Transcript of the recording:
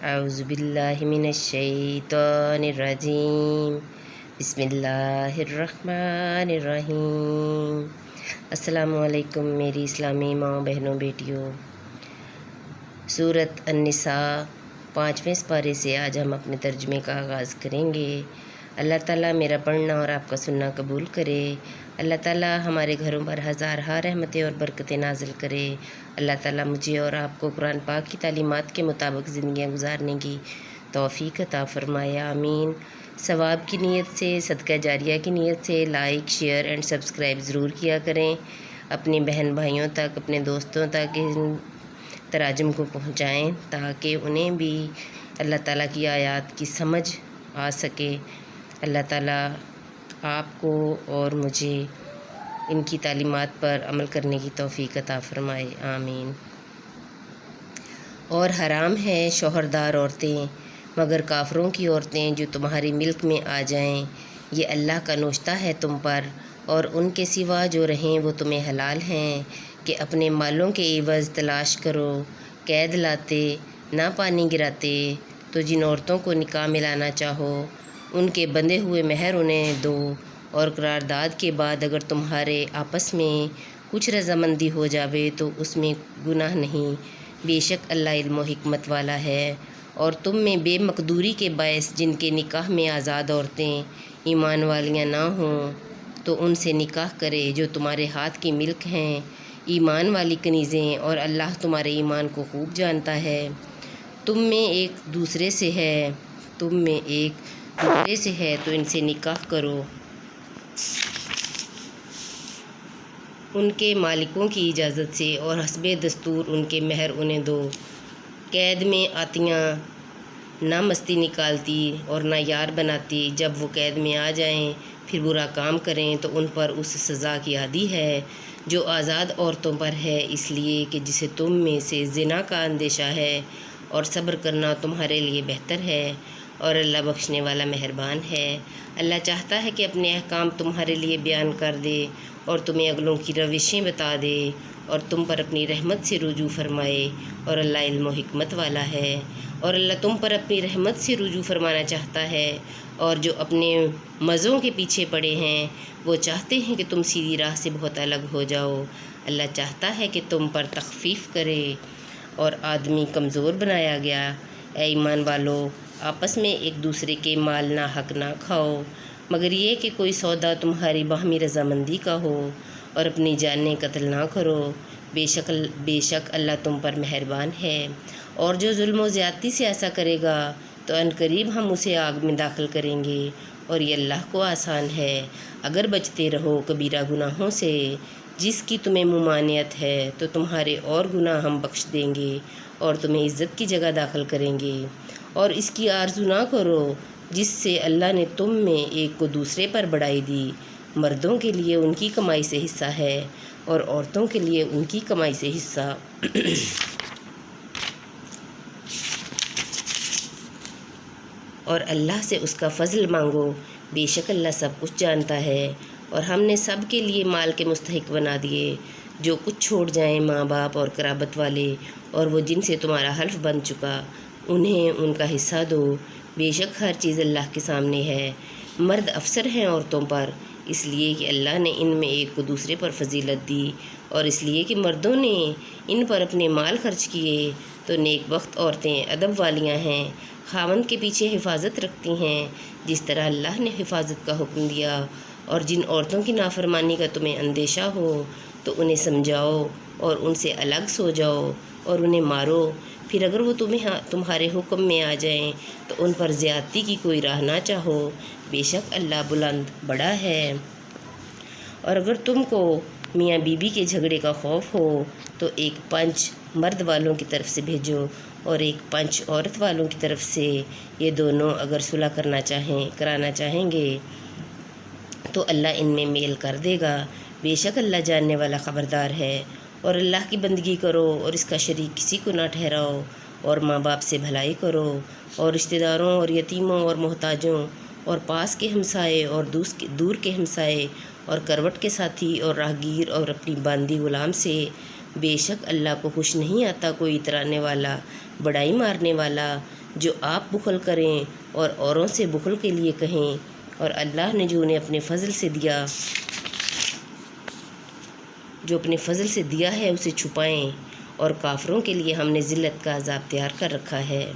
أعوذ بالله من الشيطان الرجيم बिस्मिल्लाहिर्रहमानिर्रहीम। अस्सलामुअलैकुम मेरी इस्लामी माँ बहनों बेटियों। सूरत अन्निसा 5वें पारे से आज हम अपने तर्जुमे का आगाज़ करेंगे। अल्लाह ताला मेरा पढ़ना और आपका सुनना कबूल करे। अल्लाह ताला हमारे घरों पर हज़ार रहमतें और बरकतें नाज़िल करे। अल्लाह ताला मुझे और आपको कुरान पाक की तालीमात के मुताबिक ज़िंदगियाँ गुजारने की तौफ़ीक अता फ़रमाए, आमीन। सवाब की नीयत से, सदका जारिया की नीयत से लाइक, शेयर एंड सब्सक्राइब ज़रूर किया करें। अपने बहन भाइयों तक, अपने दोस्तों तक इन तराजुम को पहुँचाएँ ताकि उन्हें भी अल्लाह ताला की आयत की समझ आ सके। अल्लाह ताला आपको और मुझे इनकी तालीमात पर अमल करने की तौफ़ीक अता फ़रमाए, आमीन। और हराम है शौहरदार औरतें मगर काफ़रों की औरतें जो तुम्हारी मिल्क में आ जाएं। ये अल्लाह का नोश्ता है तुम पर, और उनके सिवा जो रहें वो तुम्हें हलाल हैं कि अपने मालों के एवज़ तलाश करो। कैद लाते ना पानी गिराते तो जिन औरतों को निकाह मिलाना चाहो उनके बंधे हुए महर उन्हें दो, और करारदाद के बाद अगर तुम्हारे आपस में कुछ रजामंदी हो जावे तो उसमें गुनाह नहीं। बेशक अल्लाह इल्म व हिकमत वाला है। और तुम में बेमकदूरी के बायस जिनके निकाह में आज़ाद औरतें ईमान वालियाँ ना हों तो उनसे निकाह करे जो तुम्हारे हाथ की मिल्क हैं, ईमान वाली कनीज़ें, और अल्लाह तुम्हारे ईमान को खूब जानता है। तुम में एक दूसरे से है तो इनसे निकाह करो, उनके मालिकों की इजाज़त से, और हस्बे दस्तूर उनके महर उन्हें दो। कैद में आतियाँ ना मस्ती निकालती और ना यार बनाती। जब वो कैद में आ जाएं फिर बुरा काम करें तो उन पर उस सज़ा की आदी है जो आज़ाद औरतों पर है, इसलिए कि जिसे तुम में से ज़िना का अंदेशा है, और सब्र करना तुम्हारे लिए बेहतर है, और अल्लाह बख्शने वाला मेहरबान है। अल्लाह चाहता है कि अपने अहकाम तुम्हारे लिए बयान कर दे और तुम्हें अगलों की रविशें बता दे और तुम पर अपनी रहमत से रुजू फरमाए, और अल्लाह इल्म व हिकमत वाला है। और अल्लाह तुम पर अपनी रहमत से रुजू फरमाना चाहता है, और जो अपने मज़ों के पीछे पड़े हैं वो चाहते हैं कि तुम सीधी राह से बहुत अलग हो जाओ। अल्लाह चाहता है कि तुम पर तख़फ़ीफ़ करे, और आदमी कमज़ोर बनाया गया। ऐ ईमान वालों, आपस में एक दूसरे के माल ना हक ना खाओ, मगर ये कि कोई सौदा तुम्हारी बाहमी रजामंदी का हो, और अपनी जानें कत्ल ना करो। बेशक अल्लाह तुम पर मेहरबान है। और जो जुल्म व ज़्यादती से ऐसा करेगा तो अनकरीब हम उसे आग में दाखिल करेंगे, और ये अल्लाह को आसान है। अगर बचते रहो कबीरा गुनाहों से जिसकी तुम्हें मुमानियत है तो तुम्हारे और गुनाह हम बख्श देंगे और तुम्हें इज़्ज़त की जगह दाखिल करेंगे। और इसकी आरज़ू ना करो जिससे अल्लाह ने तुम में एक को दूसरे पर बढ़ाई दी। मर्दों के लिए उनकी कमाई से हिस्सा है और औरतों के लिए उनकी कमाई से हिस्सा। और अल्लाह से उसका फ़ज़ल मांगो, बेशक अल्लाह सब कुछ जानता है। और हमने सब के लिए माल के मुस्तहिक बना दिए जो कुछ छोड़ जाएं माँ बाप और कराबत वाले, और वो जिनसे तुम्हारा हल्फ बन चुका उन्हें उनका हिस्सा दो। बेशक हर चीज़ अल्लाह के सामने है। मर्द अफसर हैं औरतों पर, इसलिए कि अल्लाह ने इनमें एक को दूसरे पर फजीलत दी, और इसलिए कि मर्दों ने इन पर अपने माल खर्च किए। तो नेक वक्त औरतें अदब वालियाँ हैं, खावंद के पीछे हिफाजत रखती हैं जिस तरह अल्लाह ने हिफाजत का हुक्म दिया। और जिन औरतों की नाफरमानी का तुम्हें अंदेशा हो तो उन्हें समझाओ और उनसे अलग सो जाओ और उन्हें मारो। फिर अगर वो तुम्हारे हुक्म में आ जाएं तो उन पर ज़्यादती की कोई राह ना चाहो। बेशक अल्लाह बुलंद बड़ा है। और अगर तुमको मियाँ बीबी के झगड़े का खौफ हो तो एक पंच मर्द वालों की तरफ से भेजो और एक पंच औरत वालों की तरफ से। ये दोनों अगर सुलह कराना चाहेंगे तो अल्लाह इनमें मेल कर देगा। बेशक अल्लाह जानने वाला ख़बरदार है। और अल्लाह की बंदगी करो और इसका शरीक किसी को ना ठहराओ, और माँ बाप से भलाई करो, और रिश्तेदारों और यतीमों और मोहताजों और पास के हमसाए और दूर के हमसाए और करवट के साथी और राहगीर और अपनी बांदी ग़ुलाम से। बेशक अल्लाह को खुश नहीं आता कोई इतराने वाला, बड़ाई मारने वाला, جو آپ بخل کریں اور اوروں سے بخل کے لیے کہیں، اور اللہ نے جو اپنے فضل سے دیا ہے اسے چھپائیں، اور کافروں کے لیے ہم نے ذلت کا عذاب تیار کر رکھا ہے۔